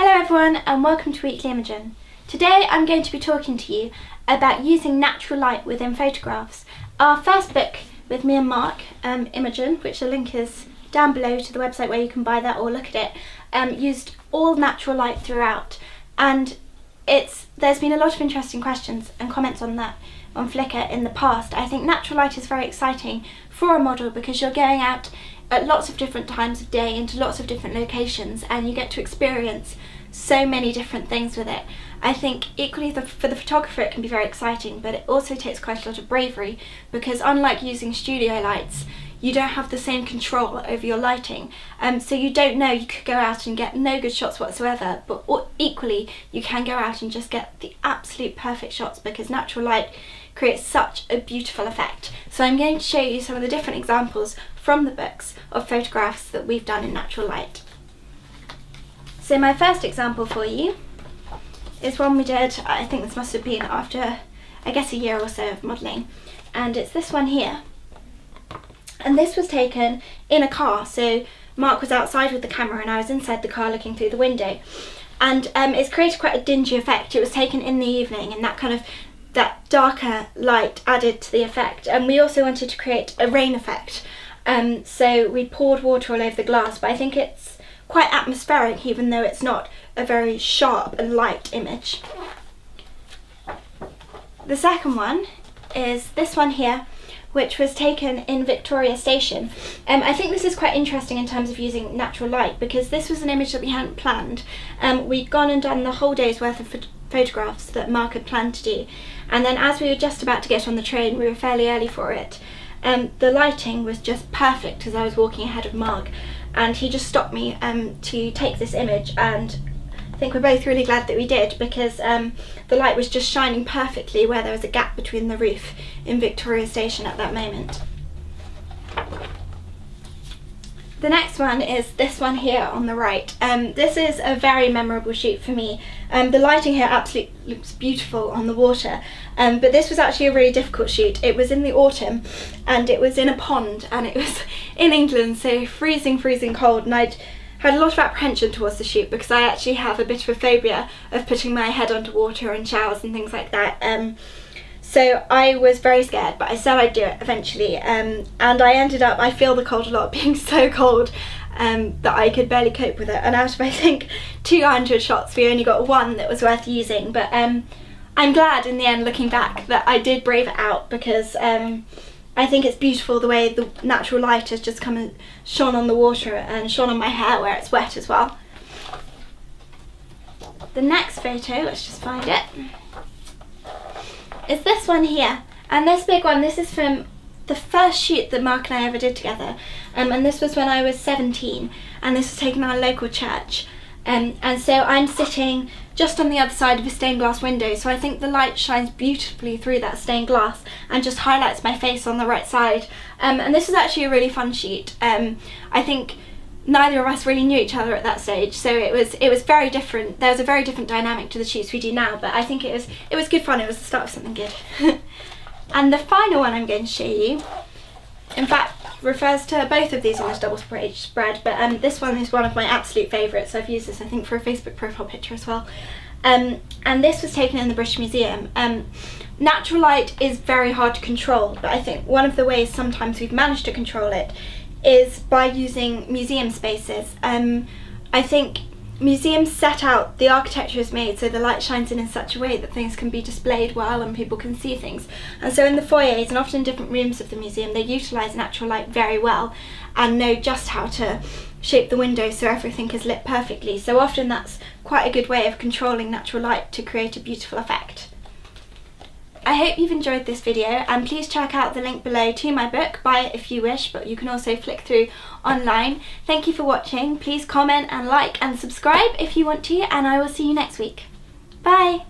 Hello everyone and welcome to Weekly Imogen. Today I'm going to be talking to you about using natural light within photographs. Our first book with me and Mark, Imogen, which the link is down below to the website where you can buy that or look at it, used all natural light throughout, and there's been a lot of interesting questions and comments on that on Flickr in the past. I think natural light is very exciting for a model because you're going out at lots of different times of day into lots of different locations and you get to experience so many different things with it. I think equally for the photographer it can be very exciting, but it also takes quite a lot of bravery because unlike using studio lights, you don't have the same control over your lighting. So you don't know, you could go out and get no good shots whatsoever, but equally you can go out and just get the absolute perfect shots because natural light creates such a beautiful effect. So I'm going to show you some of the different examples from the books of photographs that we've done in natural light. So my first example for you is one we did, I think this must have been after, I guess, a year or so of modelling, and it's this one here. And this was taken in a car, so Mark was outside with the camera and I was inside the car looking through the window, and it's created quite a dingy effect. It was taken in the evening and that darker light added to the effect, and we also wanted to create a rain effect, so we poured water all over the glass, but I think it's quite atmospheric even though it's not a very sharp and light image. The second one is this one here, which was taken in Victoria Station. I think this is quite interesting in terms of using natural light because this was an image that we hadn't planned. We'd gone and done the whole day's worth of photographs that Mark had planned to do, and then as we were just about to get on the train, we were fairly early for it, the lighting was just perfect as I was walking ahead of Mark, and he just stopped me to take this image, and I think we're both really glad that we did because the light was just shining perfectly where there was a gap between the roof in Victoria Station at that moment. The next one is this one here on the right. This is a very memorable shoot for me. The lighting here absolutely looks beautiful on the water, but this was actually a really difficult shoot. It was in the autumn and it was in a pond and it was in England, so freezing cold, and I'd had a lot of apprehension towards the shoot because I actually have a bit of a phobia of putting my head underwater in showers and things like that. So I was very scared, but I said I'd do it eventually, and I ended up, I feel the cold a lot, being so cold that I could barely cope with it, and out of I think 200 shots we only got one that was worth using, but I'm glad in the end, looking back, that I did brave it out because I think it's beautiful the way the natural light has just come and shone on the water and shone on my hair where it's wet as well. The next photo, let's just find it, is this one here, and this big one, this is from the first shoot that Mark and I ever did together, and this was when I was 17, and this was taken at a local church, and so I'm sitting just on the other side of a stained glass window, so I think the light shines beautifully through that stained glass and just highlights my face on the right side, and this was actually a really fun shoot. I think neither of us really knew each other at that stage, so it was very different. There was a very different dynamic to the shoots we do now, but I think it was good fun. It was the start of something good. And the final one I'm going to show you, in fact, refers to both of these in this double page spread, but this one is one of my absolute favourites. I've used this, I think, for a Facebook profile picture as well. And this was taken in the British Museum. Natural light is very hard to control, but I think one of the ways sometimes we've managed to control it is by using museum spaces. I think museums set out, the architecture is made so the light shines in such a way that things can be displayed well and people can see things. And so in the foyers and often different rooms of the museum, they utilise natural light very well and know just how to shape the windows so everything is lit perfectly. So often that's quite a good way of controlling natural light to create a beautiful effect. I hope you've enjoyed this video, and please check out the link below to my book. Buy it if you wish, but you can also flick through online. Thank you for watching. Please comment and like and subscribe if you want to, and I will see you next week. Bye!